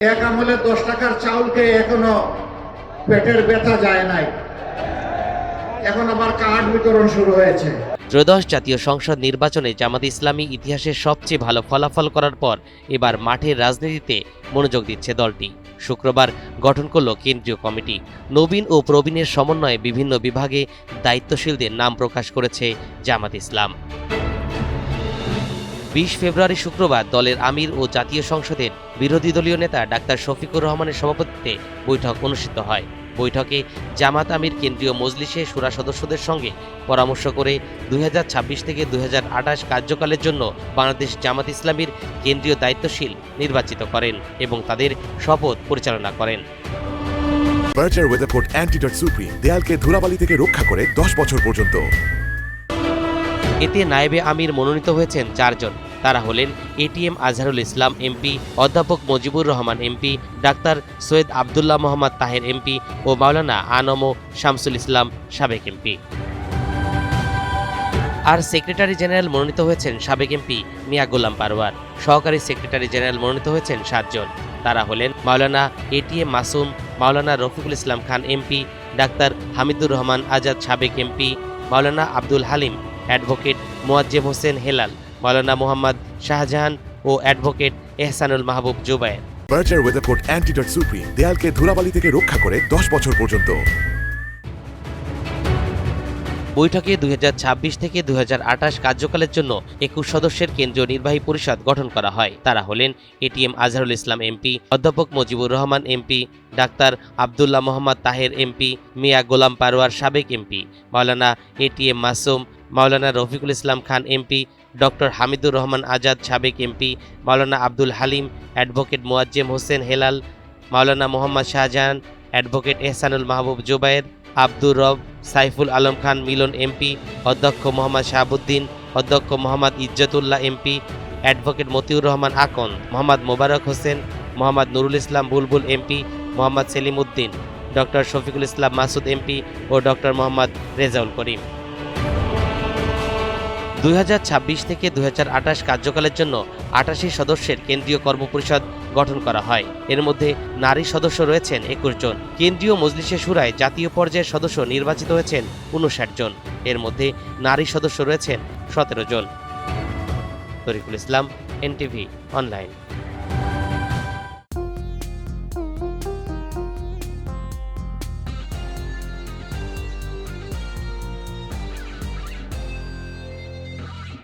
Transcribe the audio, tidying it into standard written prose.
এক আমলে 10 টাকার চাউলকে এখনো পেটের ব্যথা যায় নাই, এখন আবার কার্ড বিতরণ শুরু হয়েছে। ত্রয়োদশ জাতীয় সংসদ নির্বাচনে জামাত ইসলামী ইতিহাসের সবচেয়ে ভালো ফলাফল করার পর এবার মাঠের রাজনীতিতে মনোযোগ দিচ্ছে দলটি। শুক্রবার গঠন করল কেন্দ্রীয় কমিটি। নবীন ও প্রবীণের সমন্বয়ে বিভিন্ন বিভাগে দায়িত্বশীলদের নাম প্রকাশ করেছে জামাত ইসলাম। 20 ফেব্রুয়ারি শুক্রবার দলের আমির ও জাতীয় সংসদের বিরোধী দলীয় নেতা ডাক্তার শফিকুর রহমানের সভাপতিত্বে বৈঠক অনুষ্ঠিত হয়। বৈঠকে জামাত আমির কেন্দ্রীয় মজলিসে শুরা সদস্যদের সঙ্গে পরামর্শ করে 2026 থেকে 2028 কার্যকালের জন্য বাংলাদেশ জামাত ইসলামীর কেন্দ্রীয় দায়িত্বশীল নির্বাচিত করেন এবং তাদের শপথ পরিচালনা করেন। বার্জার ওয়েদারকোট অ্যান্টিডট সুপ্রিম দেয়ালকে ধুলাবালি থেকে রক্ষা করে 10 বছর পর্যন্ত। এতে নায়েবে আমির মনোনীত হয়েছেন 4 জন। তারা হলেন এটিএম আজহারুল ইসলাম এমপি, অধ্যাপক মুজিবুর রহমান এমপি, ডাক্তার সৈয়দ আবদুল্লাহ মোহাম্মদ তাহের এমপি ও মাওলানা আনম শামসুল ইসলাম সাবেক এমপি। আর সেক্রেটারি জেনারেল মনোনীত হয়েছেন সাবেক এমপি মিয়া গোলাম পারওয়ার। সহকারী সেক্রেটারি জেনারেল মনোনীত হয়েছেন 7 জন। তারা হলেন মাওলানা এটিএম মাসুম, মাওলানা রফিকুল ইসলাম খান এমপি, ডাক্তার হামিদুর রহমান আজাদ সাবেক এমপি, মাওলানা আব্দুল হালিম, অ্যাডভোকেট মোয়াজ্জেম হোসেন হেলাল, মাওলানা মোহাম্মদ শাহজাহান ও advocate Ehsanul Mahbub Zubair. Berger ওয়েদারকোট antidote supreme দেয়ালকে ধুলাবালি থেকে রক্ষা করে 10 বছর পর্যন্ত। বৈঠকে 2026 থেকে 2028 কার্যকালের জন্য 21 সদস্যের কেন্দ্রীয় নির্বাহী পরিষদ গঠন করা হয়। তারা হলেন এটিএম আজহারুল ইসলাম এমপি, অধ্যাপক মুজিবুর রহমান এমপি, ডাক্তার আবদুল্লাহ মোহাম্মদ তাহের এমপি, মিয়া গোলাম পারওয়ার সাবেক এমপি, মাওলানা এটিএম মাসুম, মাওলানা রফিকুল ইসলাম খান এমপি, ডক্টর হামিদুর রহমান আজাদ সাবেক এমপি, মাওলানা আব্দুল হালিম, অ্যাডভোকেট মোয়াজ্জেম হোসেন হেলাল, মাওলানা মোহাম্মদ শাহজাহান, অ্যাডভোকেট এহসানুল মাহবুব জুবায়ের, আব্দুর রব, সাইফুল আলম খান মিলন এমপি, অধ্যক্ষ মোহাম্মদ শাহাবুদ্দিন, অধ্যক্ষ মোহাম্মদ ইজ্জতুল্লাহ এমপি, অ্যাডভোকেট মতিউর রহমান আকন, মোহাম্মদ মোবারক হোসেন, মোহাম্মদ নুরুল ইসলাম বুলবুল MP, Mohammad Selim Uddin, doctor Shafiqul Islam Masud MP ও ডক্টর মোহাম্মদ রেজাউল করিম। 2026 থেকে 2028 কার্যকালের জন্য 88 সদস্যের কেন্দ্রীয় কর্মপরিষদ গঠন করা হয়। এর মধ্যে নারী সদস্য রয়েছেন 21 জন। কেন্দ্রীয় মজলিসে শুরায় জাতীয় পর্যায়ের সদস্য নির্বাচিত হয়েছেন 59 জন। এর মধ্যে নারী সদস্য রয়েছেন 17 জন। তরিকুল ইসলাম, এনটিভি অনলাইন।